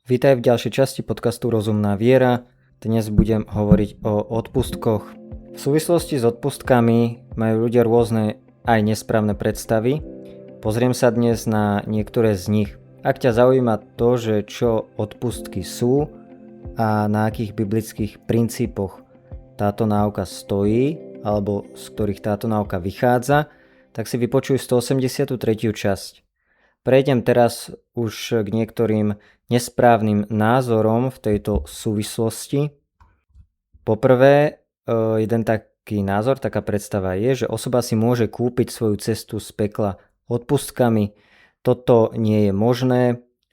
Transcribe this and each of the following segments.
Vítaj v ďalšej časti podcastu Rozumná viera. Dnes budem hovoriť o odpustkoch. V súvislosti s odpustkami majú ľudia rôzne aj nesprávne predstavy. Pozriem sa dnes na niektoré z nich. Ak ťa zaujíma to, že čo odpustky sú a na akých biblických princípoch táto náuka stojí, alebo z ktorých táto náuka vychádza, tak si vypočuj 183. časť. Prejdem teraz už k niektorým nesprávnym názorom v tejto súvislosti. Poprvé, jeden taký názor, taká predstava je, že osoba si môže kúpiť svoju cestu z pekla odpustkami. Toto nie je možné.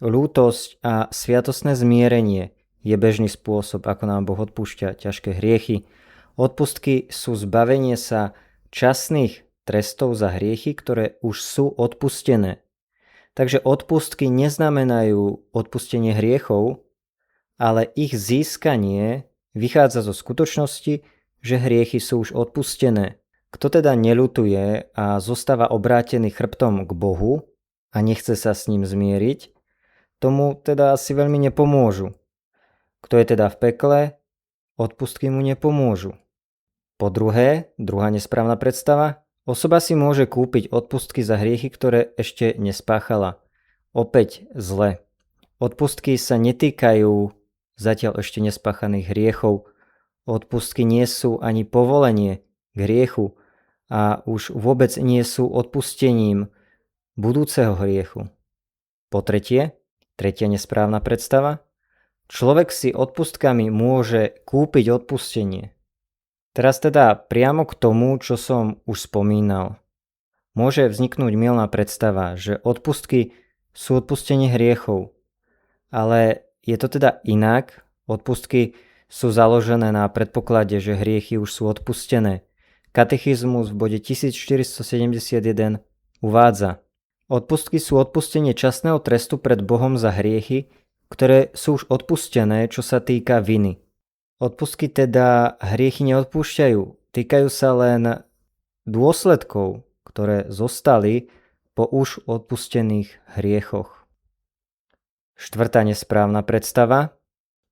Ľútosť a sviatostné zmierenie je bežný spôsob, ako nám Boh odpúšťa ťažké hriechy. Odpustky sú zbavenie sa časných trestov za hriechy, ktoré už sú odpustené. Takže odpustky neznamenajú odpustenie hriechov, ale ich získanie vychádza zo skutočnosti, že hriechy sú už odpustené. Kto teda neľutuje a zostáva obrátený chrbtom k Bohu a nechce sa s ním zmieriť, tomu teda asi veľmi nepomôžu. Kto je teda v pekle, odpustky mu nepomôžu. Po druhé, druhá nesprávna predstava, osoba si môže kúpiť odpustky za hriechy, ktoré ešte nespáchala. Opäť zle. Odpustky sa netýkajú zatiaľ ešte nespáchaných hriechov. Odpustky nie sú ani povolenie k hriechu a už vôbec nie sú odpustením budúceho hriechu. Po tretie, tretia nesprávna predstava, človek si odpustkami môže kúpiť odpustenie. Teraz teda priamo k tomu, čo som už spomínal. Môže vzniknúť mylná predstava, že odpustky sú odpustenie hriechov. Ale je to teda inak. Odpustky sú založené na predpoklade, že hriechy už sú odpustené. Katechizmus v bode 1471 uvádza: odpustky sú odpustenie časného trestu pred Bohom za hriechy, ktoré sú už odpustené, čo sa týka viny. Odpustky teda hriechy neodpúšťajú, týkajú sa len dôsledkov, ktoré zostali po už odpustených hriechoch. Štvrtá nesprávna predstava.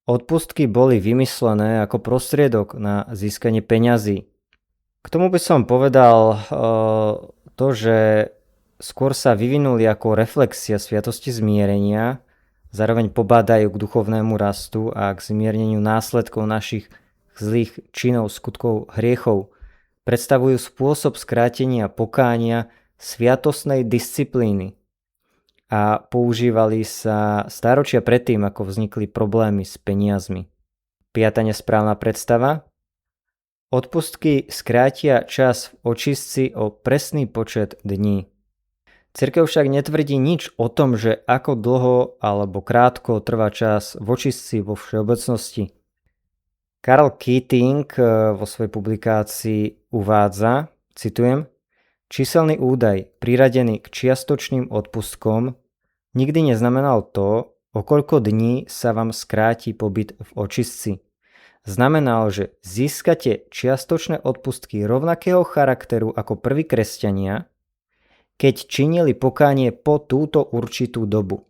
Odpustky boli vymyslené ako prostriedok na získanie peňazí. K tomu by som povedal to, že skôr sa vyvinuli ako reflexia sviatosti zmierenia, zároveň pobádajú k duchovnému rastu a k zmierneniu následkov našich zlých činov, skutkov, hriechov. Predstavujú spôsob skrátenia pokánia sviatostnej disciplíny a používali sa stáročia predtým, ako vznikli problémy s peniazmi. Piata nesprávna predstava. Odpustky skrátia čas v očistci o presný počet dní. Cirkev však netvrdí nič o tom, že ako dlho alebo krátko trvá čas v očistci vo všeobecnosti. Karl Keating vo svojej publikácii uvádza, citujem, číselný údaj priradený k čiastočným odpustkom nikdy neznamenal to, o koľko dní sa vám skráti pobyt v očistci. Znamenal, že získate čiastočné odpustky rovnakého charakteru ako prví kresťania, keď činili pokánie po túto určitú dobu.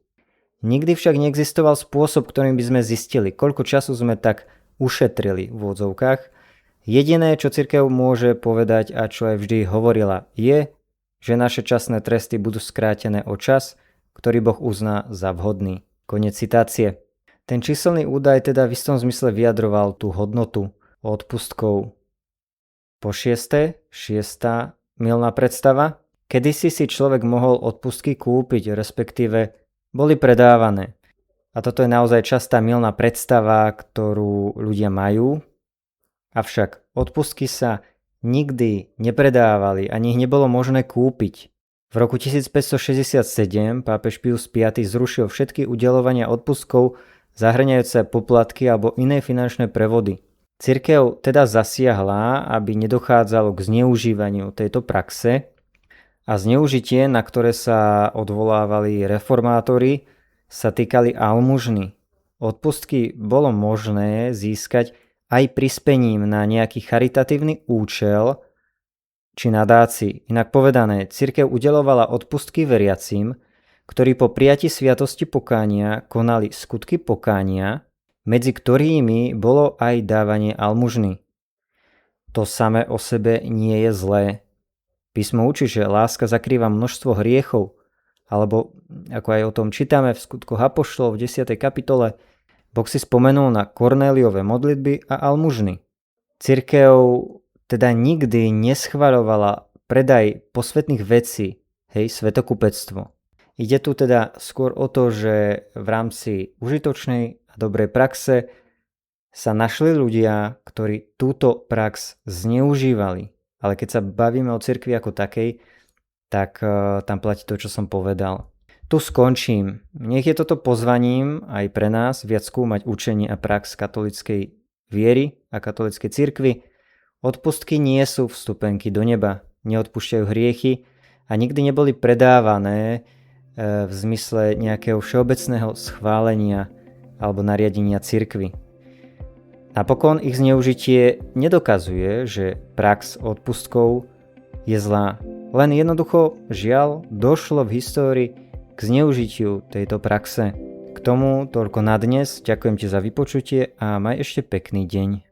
Nikdy však neexistoval spôsob, ktorým by sme zistili, koľko času sme tak ušetrili v odzovkách. Jediné, čo cirkev môže povedať a čo aj vždy hovorila, je, že naše časné tresty budú skrátené o čas, ktorý Boh uzná za vhodný. Koniec citácie. Ten číselný údaj teda v istom zmysle vyjadroval tú hodnotu odpustkov. Po šiesta mylná predstava. Kedysi si človek mohol odpustky kúpiť, respektíve boli predávané. A toto je naozaj častá mylná predstava, ktorú ľudia majú. Avšak odpustky sa nikdy nepredávali, ani ich nebolo možné kúpiť. V roku 1567 pápež Pius V zrušil všetky udeľovania odpustkov, zahŕňajúce poplatky alebo iné finančné prevody. Cirkev teda zasiahla, aby nedochádzalo k zneužívaniu tejto praxe, a zneužitie, na ktoré sa odvolávali reformátori, sa týkali almužny. Odpustky bolo možné získať aj prispením na nejaký charitatívny účel či nadácii. Inak povedané, cirkev udeľovala odpustky veriacim, ktorí po prijatí sviatosti pokánia konali skutky pokánia, medzi ktorými bolo aj dávanie almužny. To samé o sebe nie je zlé. Písmo učí, že láska zakrýva množstvo hriechov, alebo ako aj o tom čítame v skutkoch apoštolov v 10. kapitole, Boh si spomenul na Kornéliove modlitby a almužny. Cirkev teda nikdy neschvaľovala predaj posvätných vecí, svätokupectvo. Ide tu teda skôr o to, že v rámci užitočnej a dobrej praxe sa našli ľudia, ktorí túto prax zneužívali. Ale keď sa bavíme o cirkvi ako takej, tak tam platí to, čo som povedal. Tu skončím. Nech je toto pozvaním aj pre nás viac skúmať učenie a prax katolíckej viery a katolíckej cirkvi. Odpustky nie sú vstupenky do neba, neodpúšťajú hriechy a nikdy neboli predávané v zmysle nejakého všeobecného schválenia alebo nariadenia cirkvi. Napokon ich zneužitie nedokazuje, že prax odpustkov je zlá. Len jednoducho, žiaľ, došlo v histórii k zneužitiu tejto praxe. K tomu toľko na dnes. Ďakujem ti za vypočutie a maj ešte pekný deň.